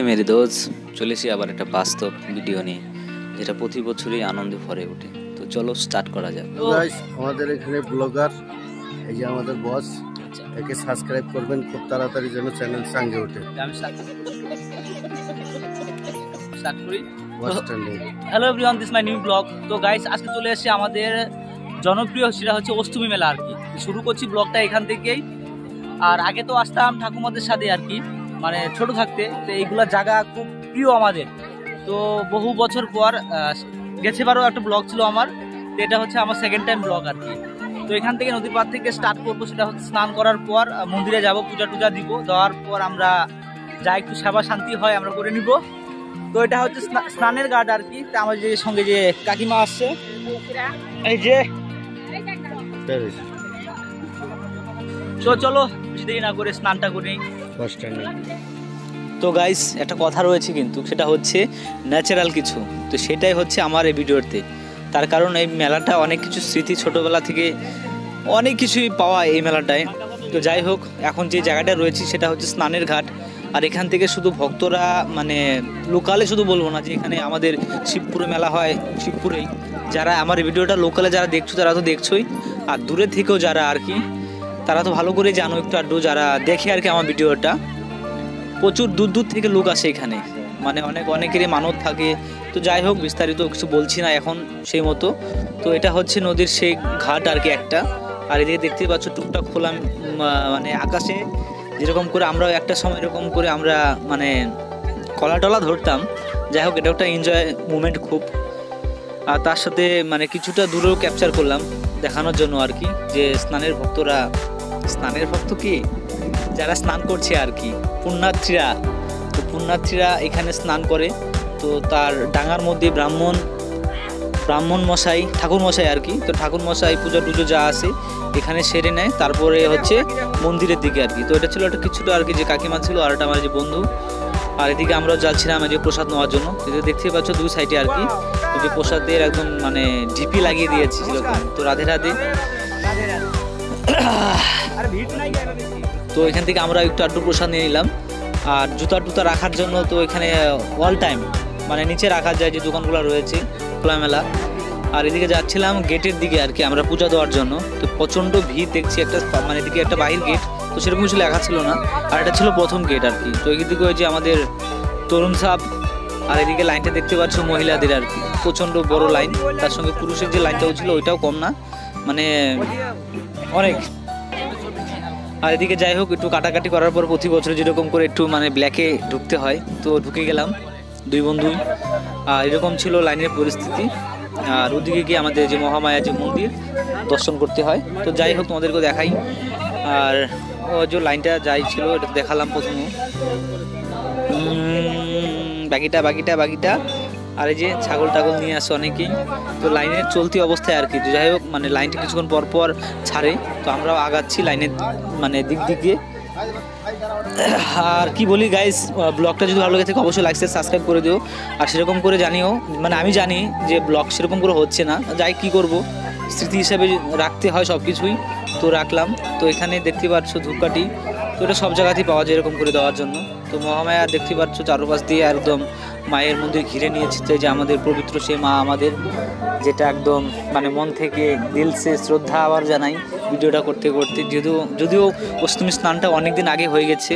মেরে দোস্ত চলেছি আবার একটা বাস্তব ভিডিও নিয়ে, যেটা প্রতি বছরই আনন্দে ভরে ওঠে। তো চলো স্টার্ট করা যাক। গাইস, আমাদের এখানে ব্লগার এই যে আমাদের বস, একে সাবস্ক্রাইব করবেন খুব তাড়াতাড়ি যেন চ্যানেল সঙ্গে ওঠে। Hello everyone, this my new blog. তো গাইস, আজকে চলে এসেছি আমাদের জনপ্রিয়, সেটা হচ্ছে অষ্টমী মেলা আর কি। শুরু করছি ব্লগটা এখান থেকেই। আর আগে তো আসতাম ঠাকুমাদের সাথে আর কি, মানে ছোট থাকতে। তো এইগুলা জায়গা খুব প্রিয় আমাদের। তো বহু বছর পর গেছেবারও একটা ব্লগ ছিল আমার, তো এটা হচ্ছে আমার সেকেন্ড টাইম ব্লগ আর কি। তো এখান থেকে নদীর পাড় থেকে স্টার্ট করবো, সেটা হচ্ছে স্নান করার পর মন্দিরে যাব, পূজা টুজা দিব। দেওয়ার পর আমরা যা একটু সেবা শান্তি হয় আমরা করে নিব। তো এটা হচ্ছে স্নানের ঘাট আর কি। তা আমার যে সঙ্গে যে কাকিমা আসছে, এই যে, তো চলো বেশি দেরি না করে স্নানটা করে নিই। তো গাইস, একটা কথা রয়েছে কিন্তু, সেটা হচ্ছে ন্যাচারাল কিছু। তো সেটাই হচ্ছে আমার এই ভিডিওতে। তার কারণ এই মেলাটা অনেক কিছু স্মৃতি, ছোটোবেলা থেকে অনেক কিছুই পাওয়া এই মেলাটায়। তো যাই হোক, এখন যে জায়গাটা রয়েছে সেটা হচ্ছে স্নানের ঘাট। আর এখান থেকে শুধু ভক্তরা, মানে লোকালে শুধু বলবো না, যে এখানে আমাদের শিবপুরে মেলা হয়, শিবপুরেই যারা আমার এই ভিডিওটা লোকালে যারা দেখছো তারা তো দেখছোই, আর দূরে থেকেও যারা আর কি, তারা তো ভালো করে জানো একটু আড্ডু যারা দেখে আর কি আমার ভিডিওটা। প্রচুর দূর দূর থেকে লোক আসে এখানে, মানে অনেকেরই মানত থাকে। তো যাই হোক, বিস্তারিত কিছু বলছি না এখন সেই মতো। তো এটা হচ্ছে নদীর সেই ঘাট আর কি একটা। আর এদিকে দেখতে পাচ্ছ টুকটাক খোলা, মানে আকাশে যেরকম করে আমরা একটা সময় এরকম করে আমরা মানে কলা টলা ধরতাম। যাই হোক, এটা একটা এনজয় মুমেন্ট খুব। আর তার সাথে মানে কিছুটা দূরেও ক্যাপচার করলাম দেখানোর জন্য আর কি, যে স্নানের ভক্তরা, স্নানের ভক্ত কি যারা স্নান করছে আর কি, পুণ্যার্থীরা। তো পুণ্যার্থীরা এখানে স্নান করে। তো তার ডাঙার মধ্যে ব্রাহ্মণ মশাই, ঠাকুর মশাই আর কি। তো ঠাকুর মশাই পূজা টুজো যা আছে এখানে সেরে নেয়, তারপরে হচ্ছে মন্দিরের দিকে আর কি। তো এটা ছিল একটা কিছুটা আর কি, যে কাকিমা ছিল আর একটা আমার যে বন্ধু। আর এদিকে আমরা যাচ্ছিলাম এই যে প্রসাদ নেওয়ার জন্য। দেখতে পাচ্ছ দুই সাইডে আর কি, যে প্রসাদের একদম মানে ঢিপি লাগিয়ে দিয়েছি সেরকম। তো রাধে রাধে। তো এখান থেকে আমরা একটু আড্ডু প্রসাদ নিয়ে নিলাম। আর জুতা রাখার জন্য তো এখানে অল টাইম মানে নিচে রাখা যায়, যে দোকানগুলো রয়েছে খোলামেলা। আর এদিকে যাচ্ছিলাম গেটের দিকে আর কি, আমরা পূজা দেওয়ার জন্য। তো প্রচণ্ড ভিড় দেখছি, একটা মানে এদিকে একটা বাহির গেট, তো সেরকম কিছু লেখা ছিল না, আর এটা ছিল প্রথম গেট আর কি। তো এদিকে ওই যে আমাদের তরুণ সাহেব, আর এদিকে লাইনটা দেখতে পাচ্ছ মহিলাদের আর কি, প্রচণ্ড বড় লাইন। তার সঙ্গে পুরুষের যে লাইনটাও ছিল ওইটাও কম না, মানে অনেক। আর এদিকে যাই হোক, একটু কাটাকাটি করার পর প্রতি বছর যেরকম করে একটু মানে ব্ল্যাকে ঢুকতে হয়, তো ঢুকে গেলাম দুই বন্ধুই। আর এরকম ছিল লাইনের পরিস্থিতি। আর ওদিকে গিয়ে আমাদের যে মহামায়া যে মন্দির দর্শন করতে হয়। তো যাই হোক, তোমাদেরকে দেখাই। আর ও যে লাইনটা যাই ছিল এটা দেখালাম প্রথমে, বাকিটা। আর এই যে ছাগল টাগল নিয়ে আসে অনেকেই। তো লাইনের চলতি অবস্থায় আর কি। যাই হোক, মানে লাইনটা কিছুক্ষণ পর ছাড়ে, তো আমরাও আগাচ্ছি লাইনের মানে দিক দিয়ে। আর কি বলি গাইস, ব্লগটা যদি ভালো লাগে থাকে অবশ্যই লাইক সাবস্ক্রাইব করে দিও। আর সেরকম করে জানিও, মানে আমি জানি যে ব্লগ সেরকম করে হচ্ছে না, যাই কি করব, স্মৃতি হিসাবে রাখতে হয় সব কিছুই, তো রাখলাম। তো এখানে দেখতে পাচ্ছ ধূপকাঠি, তো এটা সব জায়গাতেই পাওয়া যায় এরকম করে দেওয়ার জন্য। তো মহামায়া দেখতে পাচ্ছ চারপাশ দিয়ে একদম মায়ের মন্দির ঘিরে নিয়েছে, যে আমাদের পবিত্র সে মা আমাদের, যেটা একদম মানে মন থেকে দিলসে শ্রদ্ধা আবার জানাই ভিডিওটা করতে করতে। যদিও অষ্টমী স্নানটা অনেকদিন আগে হয়ে গেছে,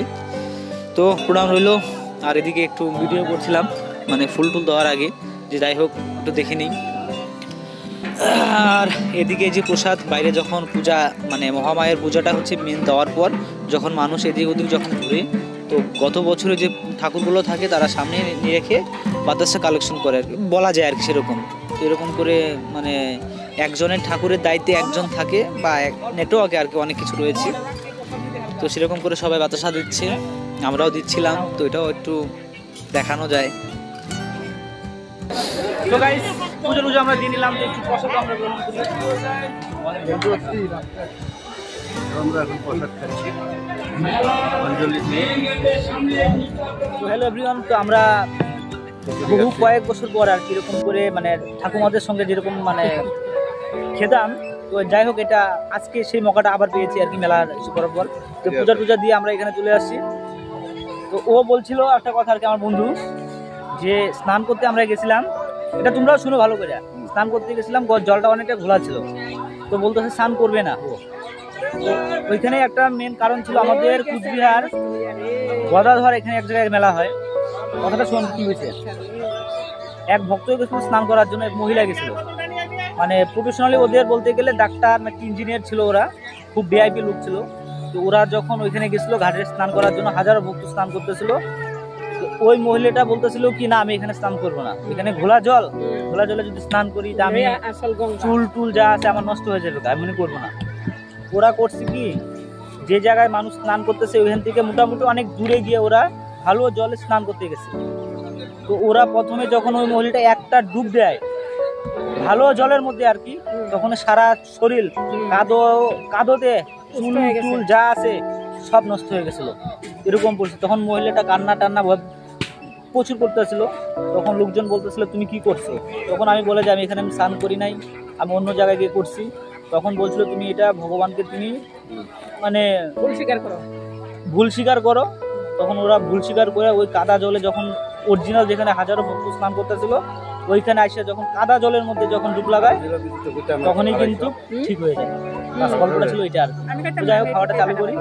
তো প্রণাম রইল। আর এদিকে একটু ভিডিও করছিলাম মানে ফুল দেওয়ার আগে, যে যাই হোক একটু দেখে নিই। আর এদিকে যে প্রসাদ বাইরে যখন পূজা মানে মহামায়ের পূজাটা হচ্ছে মেন দেওয়ার পর, যখন মানুষ এদিক ওদিক যখন ঘুরে, তো গত বছরে যে ঠাকুরগুলো থাকে তারা সামনে নিয়ে রেখে বাতাসা কালেকশন করে আর কি, বলা যায় আর কি সেরকম। তো এরকম করে মানে একজনের ঠাকুরের দায়িত্বে একজন থাকে, বা নেটওয়ার্কে আর কি অনেক কিছু রয়েছে। তো সেরকম করে সবাই বাতাসা দিচ্ছে, আমরাও দিচ্ছিলাম। তো এটাও একটু দেখানো যায়। তো গাইস, পূজা আমরা দিয়ে নিলাম, একটু প্রসাদ আমরা গ্রহণ করি। আমরা এখন প্রসাদ খাচ্ছি অঞ্জলি। তো হ্যালো এভরিওয়ান, তো আমরা বহু কয়েক বছর পর আর কিরকম করে মানে ঠাকুমাদের সঙ্গে যেরকম মানে খেতাম। তো যাই হোক, এটা আজকে সেই মৌকাটা আবার পেয়েছি আর কি, মেলার করার পর। তো পূজা টুজা দিয়ে আমরা এখানে চলে আসছি। তো ও বলছিল একটা কথা আর কি, আমার বন্ধু, যে স্নান করতে আমরা গেছিলাম, এটা তোমরাও শুনো ভালো করে, স্নান করতে গেছিলাম, জলটা অনেকটা ঘোলা ছিল, তো বলতেছে স্নান করবে না। তো ওইখানে একটা মেন কারণ ছিল, আমাদের কুচবিহার গদাধর এখানে এক জায়গায় মেলা হয়, কথাটা শোন কি হয়েছে। এক ভক্ত গেছিল স্নান করার জন্য, এক মহিলা গেছিল, মানে প্রফেশনালি ওদের বলতে গেলে ডাক্তার নাকি ইঞ্জিনিয়ার ছিল, ওরা খুব ভিআইপি লোক ছিল। তো ওরা যখন ওইখানে গেছিল ঘাটে স্নান করার জন্য, হাজারো ভক্ত স্নান করতেছিল, তো ওই মহিলাটা বলতেছিল কি না আমি এখানে স্নান করবো না, এখানে ঘোলা জলে যদি স্নান করি তা আমি চুল টুল যা আছে আমার নষ্ট হয়ে যাবে, আমি মনে করবো না। ওরা করছে কি, যে জায়গায় মানুষ স্নান করতেছে ওইখান থেকে মোটামুটি অনেক দূরে গিয়ে ওরা ভালো জলে স্নান করতে গেছে। তো ওরা প্রথমে যখন ওই মহিলাটা একটা ডুব দেয় ভালো জলের মধ্যে আর কি, তখন সারা শরীর কাদোতে চুল টুল যা আছে সব নষ্ট হয়ে গেছিল, এরকম পরিস্থিতি। তখন মহিলাটা কান্না টান্না প্রচুর করতেছিল, তখন লোকজন বলতেছিল তুমি কি করছো, তখন আমি বলে যে আমি এখানে আমি স্নান করি নাই, আমি অন্য জায়গায় গিয়ে করছি। তখন বলছিল তুমি এটা ভগবানকে তুমি মানে ভুল স্বীকার করো। তখন ওরা ভুল স্বীকার করে ওই কাদা জলে যখন অরিজিনাল যেখানে হাজারো ভক্ত স্নান করতেছিল ওইখানে আসে যখন কাদা জলের মধ্যে যখন ডুব লাগায় তখনই কিন্তু ঠিক হয়ে যায়। গল্পটা ছিল এটা আর কি। যাই হোক খাওয়াটা চালু করি।